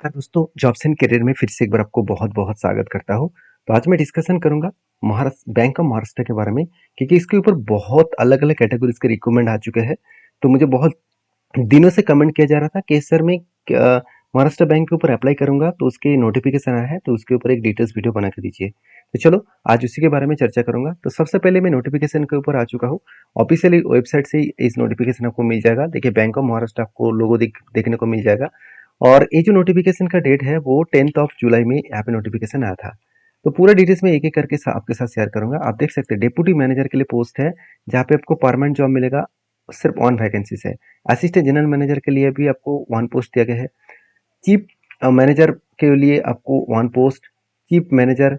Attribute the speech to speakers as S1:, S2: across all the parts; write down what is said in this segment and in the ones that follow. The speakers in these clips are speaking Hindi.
S1: नमस्कार दोस्तों, जॉब्स एंड करियर में फिर से एक बार आपको बहुत-बहुत स्वागत करता हूँ। तो आज मैं डिस्कशन करूँगा महाराष्ट्र बैंक ऑफ महाराष्ट्र के बारे में, क्योंकि इसके ऊपर बहुत अलग-अलग कैटेगरीज़ के रिक्रूटमेंट आ चुके हैं। तो मुझे बहुत दिनों से कमेंट किया जा रहा था कि सर मैं महाराष्ट्र बैंक के ऊपर अप्लाई करूँगा तो उसके नोटिफिकेशन आया है, तो उसके ऊपर एक डिटेल्स वीडियो बना के दीजिए। तो चलो आज उसी के बारे में चर्चा करूँगा। तो सबसे पहले मैं नोटिफिकेशन के ऊपर आ चुका हूँ। ऑफिशियली वेबसाइट से ही इस नोटिफिकेशन आपको मिल जाएगा। देखिए बैंक ऑफ महाराष्ट्र आपको लोगो देखने को मिल जाएगा। और ये जो नोटिफिकेशन का डेट है वो 10th ऑफ जुलाई में यहाँ पे नोटिफिकेशन आया था। तो पूरा डिटेल्स में एक एक करके आपके साथ शेयर करूंगा। आप देख सकते हैं डेप्यूटी मैनेजर के लिए पोस्ट है, जहाँ पे आपको परमानेंट जॉब मिलेगा। सिर्फ 1 वैकेंसीज है। असिस्टेंट जनरल मैनेजर के लिए भी आपको 1 पोस्ट दिया गया है। चीफ मैनेजर के लिए आपको 1 पोस्ट। चीफ मैनेजर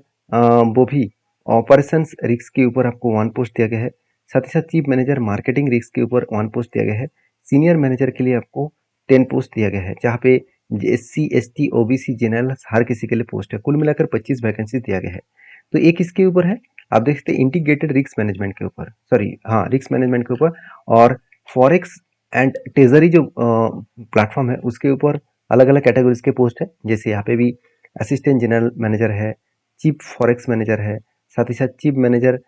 S1: वो भी ऑपरेशंस रिस्क के ऊपर आपको 1 पोस्ट दिया गया है। साथ ही साथ चीफ मैनेजर मार्केटिंग रिस्क के ऊपर 1 पोस्ट दिया गया है। सीनियर मैनेजर के लिए आपको 10 पोस्ट दिया गया है, जहाँ पे एससी एसटी ओबीसी जनरल हर किसी के लिए पोस्ट है। कुल मिलाकर 25 वैकेंसी दिया गया है। तो एक इसके ऊपर है, आप देख सकते हैं इंटीग्रेटेड रिस्क मैनेजमेंट के ऊपर, सॉरी हाँ रिस्क मैनेजमेंट के ऊपर। और फॉरेक्स एंड ट्रेजरी जो प्लेटफॉर्म है उसके ऊपर अलग अलग कैटेगरीज के पोस्ट है। जैसे यहाँ पे भी असिस्टेंट जनरल मैनेजर है, चीफ फॉरेक्स मैनेजर है, साथ ही साथ चीफ मैनेजर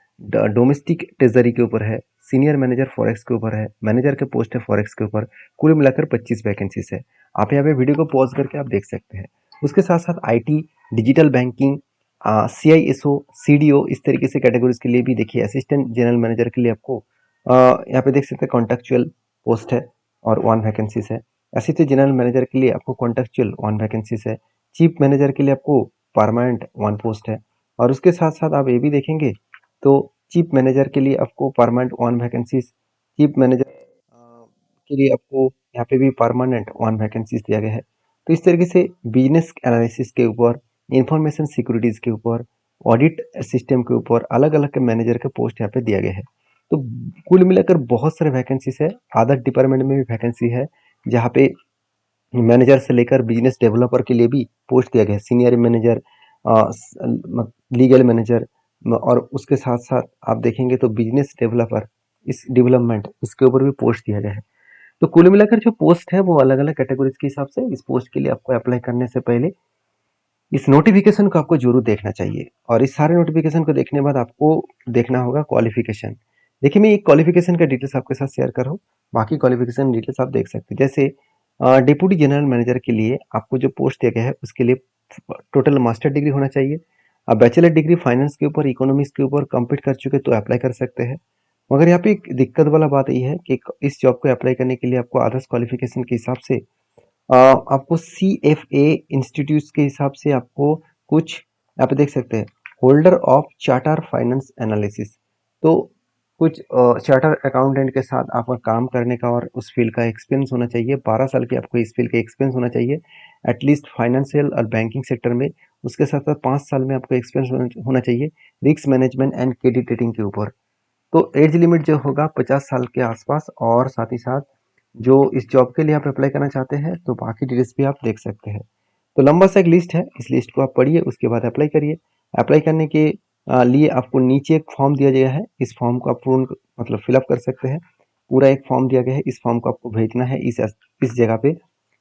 S1: डोमेस्टिक ट्रेजरी के ऊपर है, सीनियर मैनेजर फॉरेक्स के ऊपर है, मैनेजर के पोस्ट है फॉरेक्स के ऊपर। कुल मिलाकर 25 वैकेंसीज है। आप यहाँ पे वीडियो को पॉज करके आप देख सकते हैं। उसके साथ साथ IT, digital banking, CISO, CDO, इस तरीके से कैटेगरीज के लिए भी देखिए असिस्टेंट जनरल मैनेजर के लिए आपको यहाँ पे देख सकते हैं कॉन्ट्रेक्चुअल पोस्ट है और 1 वैकेंसीज है। असिस्टेंट जनरल मैनेजर के लिए आपको कॉन्ट्रेक्चुअल 1 वैकेंसीज है। चीफ मैनेजर के लिए आपको परमानेंट 1 पोस्ट है। और उसके साथ साथ आप ये भी देखेंगे तो चीफ मैनेजर के लिए आपको परमानेंट 1 वैकेंसीज, चीफ मैनेजर के लिए आपको यहाँ पे भी परमानेंट 1 वैकेंसीज दिया गया है। तो इस तरीके से बिजनेस एनालिसिस के ऊपर, इंफॉर्मेशन सिक्योरिटीज के ऊपर, ऑडिट सिस्टम के ऊपर अलग अलग के मैनेजर के पोस्ट यहाँ पे दिया गया है। तो कुल मिलाकर बहुत सारे वैकेंसीज है। अदर डिपार्टमेंट में भी वैकेंसी है, जहाँ पे मैनेजर से लेकर बिजनेस डेवलपर के लिए भी पोस्ट दिया गया है। सीनियर मैनेजर, लीगल मैनेजर, और उसके साथ साथ आप देखेंगे तो बिजनेस डेवलपर, इस डेवलपमेंट इसके ऊपर भी पोस्ट दिया गया है। तो कुल मिलाकर जो पोस्ट है वो अलग अलग कैटेगरीज के हिसाब से। इस पोस्ट के लिए आपको अप्लाई करने से पहले इस नोटिफिकेशन को आपको जरूर देखना चाहिए। और इस सारे नोटिफिकेशन को देखने बाद आपको देखना होगा क्वालिफिकेशन। देखिए मैं एक क्वालिफिकेशन का डिटेल्स आपके साथ शेयर कर रहा हूँ, बाकी क्वालिफिकेशन डिटेल्स आप देख सकते हैं। जैसे डिप्टी जनरल मैनेजर के लिए आपको जो पोस्ट दिया गया है उसके लिए टोटल मास्टर डिग्री होना चाहिए। आप बैचलर डिग्री फाइनेंस के ऊपर, इकोनॉमिक्स के ऊपर कंप्लीट कर चुके तो अप्लाई कर सकते हैं। मगर यहाँ पे एक दिक्कत वाला बात ये है कि इस जॉब को अप्लाई करने के लिए आपको अदर्स क्वालिफिकेशन के हिसाब से आपको CFA इंस्टीट्यूट के हिसाब से आपको कुछ यहाँ पे देख सकते हैं, holder of charter finance analysis. तो कुछ चार्टर अकाउंटेंट के साथ आपका काम करने का और उस फील्ड का एक्सपीरियंस होना चाहिए। 12 साल की आपको इस फील्ड का एक्सपीरियंस होना चाहिए एटलीस्ट फाइनेंशियल और बैंकिंग सेक्टर में। उसके साथ साथ 5 साल में आपको एक्सपीरियंस होना चाहिए risk management and credit rating के ऊपर। तो एज लिमिट जो होगा 50 साल के आसपास। और साथ ही साथ जो इस जॉब के लिए आप अप्लाई करना चाहते हैं तो बाकी डिटेल्स भी आप देख सकते हैं। तो लंबा सा एक लिस्ट है, इस लिस्ट को आप पढ़िए, उसके बाद अप्लाई करिए। अप्लाई करने के लिए आपको नीचे एक फॉर्म दिया गया है। इस फॉर्म को आप पूर्ण मतलब फिलअप कर सकते हैं। पूरा एक फॉर्म दिया गया है, इस फॉर्म को आपको भेजना है इस जगह पे,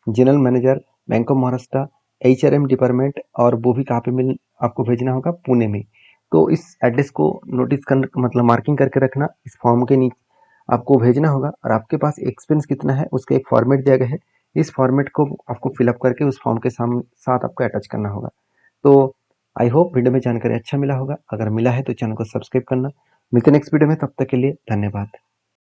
S1: general manager bank of Maharashtra, HRM department. और वो भी कहाँ पे मिल आपको भेजना होगा, पुणे में। तो इस एड्रेस को नोटिस कर मतलब मार्किंग करके रखना। इस फॉर्म के नीचे आपको भेजना होगा और आपके पास एक्सपेंस कितना है उसका एक फॉर्मेट दिया गया है। इस फॉर्मेट को आपको फिलअप करके उस फॉर्म के साथ आपको अटैच करना होगा। तो आई होप वीडियो में जानकारी अच्छा मिला होगा। अगर मिला है तो चैनल को सब्सक्राइब करना। मिलते हैं नेक्स्ट वीडियो में, तब तक के लिए धन्यवाद।